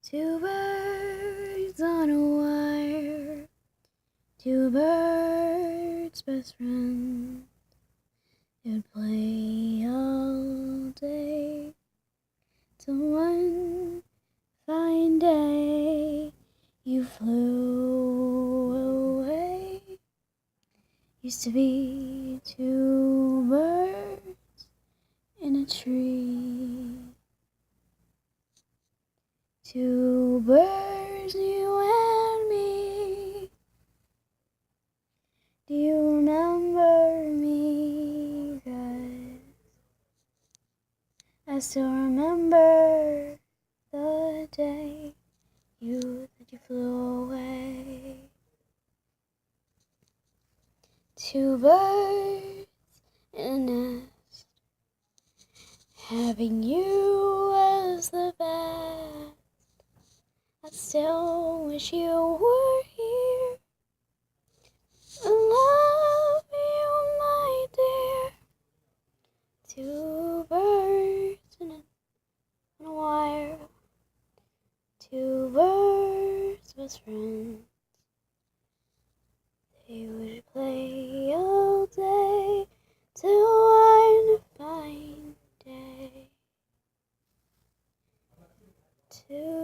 Two birds on a wire, two birds best friends. They'd play all day till one fine day you flew away. Used to be two birds in a tree. Two birds, you and me. Do you remember me, guys? I still remember the day you flew away. Two birds in a nest, having you was the best. I still wish you were here. I love you, my dear. Two birds in a wire, two birds best friends. They would play all day till one fine day. Two